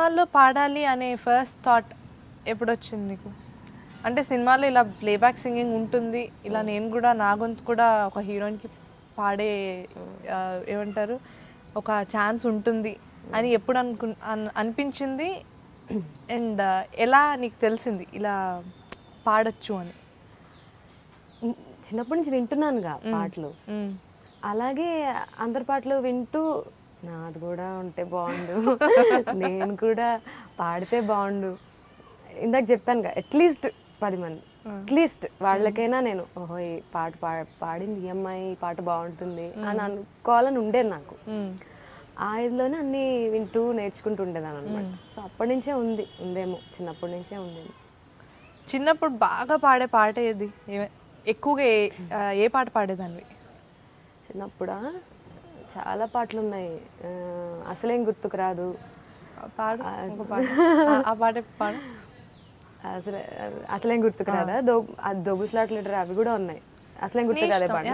సినిమాల్లో పాడాలి అనే ఫస్ట్ థాట్ ఎప్పుడొచ్చింది నీకు? అంటే సినిమాలో ఇలా ప్లేబ్యాక్ సింగింగ్ ఉంటుంది, ఇలా నేను కూడా నా గొంతు కూడా ఒక హీరోయిన్కి పాడే ఏమంటారు ఒక ఛాన్స్ ఉంటుంది అని ఎప్పుడు అనిపించింది? అండ్ ఎలా నీకు తెలిసింది ఇలా పాడొచ్చు అని? చిన్నప్పటి నుంచి వింటున్నానుగా పాటలు, అలాగే అందరి పాటలు వింటూ నాది కూడా ఉంటే బాగుండు, నేను కూడా పాడితే బాగుండు. ఇందాక చెప్పానుగా అట్లీస్ట్ 10 మంది అట్లీస్ట్ వాళ్ళకైనా నేను ఓహో ఈ పాట పాడింది ఈ అమ్మాయి, ఈ పాట బాగుంటుంది అని అనుకోవాలని ఉండేది నాకు. ఆ ఇదిలోనే అన్నీ వింటూ నేర్చుకుంటూ ఉండేదాన్ని అనమాట. సో అప్పటి నుంచే ఉందేమో, చిన్నప్పటి నుంచే ఉండేది. చిన్నప్పుడు బాగా పాడే పాట ఏది? ఎక్కువగా ఏ పాట పాడేదానివి చిన్నప్పుడా? చాలా పాటలు ఉన్నాయి. అసలేం గుర్తుకు రాదు. పాడు ఆ పాట పాడు. అసలేం గుర్తుకు రాదా? దోబుస్లాట్ లీటర్ అవి కూడా ఉన్నాయి. అసలేం గుర్తుకు రాదే పాట.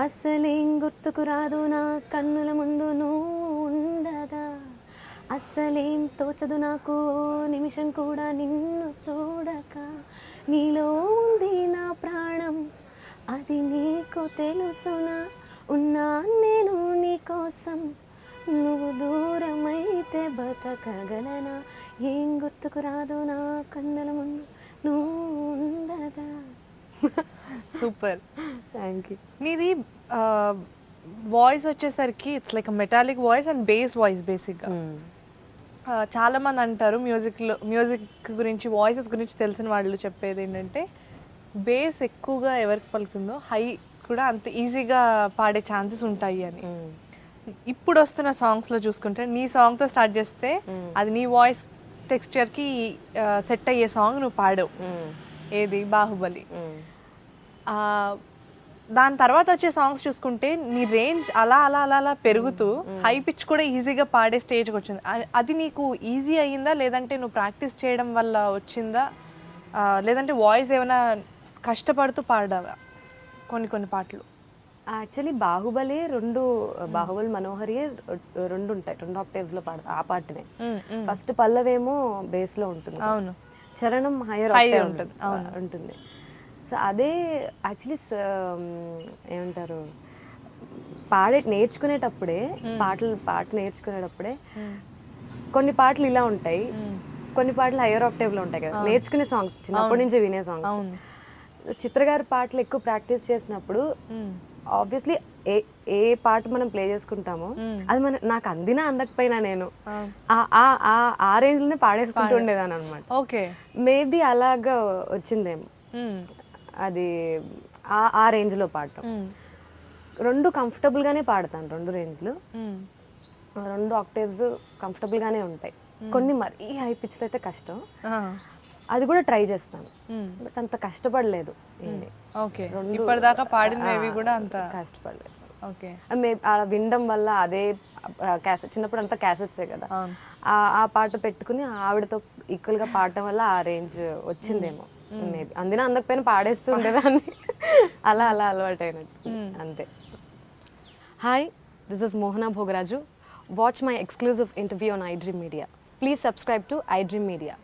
అసలేం గుర్తుకు రాదు నా కన్నుల ముందు నువ్వు ఉండగా, అస్సలేం తోచదు నాకు నిమిషం కూడా నిన్ను చూడక, నీలో ఉంది నా ప్రాణం అది నీకు తెలుసునా, ఉన్నా నేను నీ కోసం నువ్వు దూరమైతే బతకగలనా, ఏం గుర్తుకు రాదు నా కన్నుల ముందు నువ్వు ఉండగా. Super, thank you. నీది వాయిస్ వచ్చేసరికి it's like metallic voice and base voice బేసిక్గా. చాలామంది అంటారు మ్యూజిక్ గురించి, వాయిసెస్ గురించి తెలిసిన వాళ్ళు చెప్పేది ఏంటంటే బేస్ ఎక్కువగా ఎవరికి పలుకుతుందో హై కూడా అంత ఈజీగా పాడే ఛాన్సెస్ ఉంటాయి అని. ఇప్పుడు వస్తున్న సాంగ్స్లో చూసుకుంటే నీ సాంగ్తో స్టార్ట్ చేస్తే అది నీ వాయిస్ టెక్స్చర్కి సెట్ అయ్యే సాంగ్ నువ్వు పాడవు. ఏది? బాహుబలి. దాని తర్వాత వచ్చే సాంగ్స్ చూసుకుంటే నీ రేంజ్ అలా అలా అలా అలా పెరుగుతూ హై పిచ్ కూడా ఈజీగా పాడే స్టేజ్కి వచ్చింది. అది నీకు ఈజీ అయ్యిందా, లేదంటే నువ్వు ప్రాక్టీస్ చేయడం వల్ల వచ్చిందా, లేదంటే వాయిస్ ఏమైనా కష్టపడుతూ పాడావా కొన్ని పాటలు? యాక్చువల్లీ బాహుబలి బాహుబలి మనోహరి రెండు ఉంటాయి, 2 ఆక్టేవ్స్లో పాడతా ఆ పాటనే. ఫస్ట్ పల్లవేమో బేస్లో ఉంటుంది, అవును, చరణం హైయర్ ఉంటుంది. సో అదే యాక్చువల్లీ ఏమంటారు నేర్చుకునేటప్పుడే పాట నేర్చుకునేటప్పుడే కొన్ని పాటలు ఇలా ఉంటాయి, కొన్ని పాటలు హైయర్ ఆక్టేవ్లో ఉంటాయి కదా నేర్చుకునే సాంగ్స్, చిన్నప్పటి నుంచి వినే సాంగ్స్. చిత్ర గారి పాటలు ఎక్కువ ప్రాక్టీస్ చేసినప్పుడు ఆబ్వియస్లీ ఏ పాట మనం ప్లే చేసుకుంటామో అది నాకు అందినా అందకపోయినా నేను ఆ రేంజ్ లోనే పాడేసుకుంటూ ఉండేదాన్ని అనమాట. ఓకే, మేబీ అలాగా వచ్చిందేమో అది ఆ రేంజ్ లో పాడటం. 2 కంఫర్టబుల్ గానే పాడతాను, 2 రేంజ్లు, 2 ఆక్టేవ్స్ కంఫర్టబుల్ గానే ఉంటాయి. కొన్ని మరీ హై పిచ్ లో అయితే కష్టం, అది కూడా ట్రై చేస్తాను, బట్ అంత కష్టపడలేదు. ఇప్పటిదాకా పాడినవి కూడా అంత కష్టపడలేదు. ఓకే, వినడం వల్ల అదే క్యాసెట్, చిన్నప్పుడు అంతా క్యాసెట్సే కదా, ఆ పాట పెట్టుకుని ఆవిడతో ఈక్వల్ గా పాడటం వల్ల ఆ రేంజ్ వచ్చిందేమో. మేబీ అందినా అందకపోయినా పాడేస్తూ ఉండేదాన్ని, అలా అలవాటు అయినట్టు అంతే. Hi, this is Mohana Bhogaraju. Watch my exclusive interview on iDream Media. Please subscribe to iDream Media.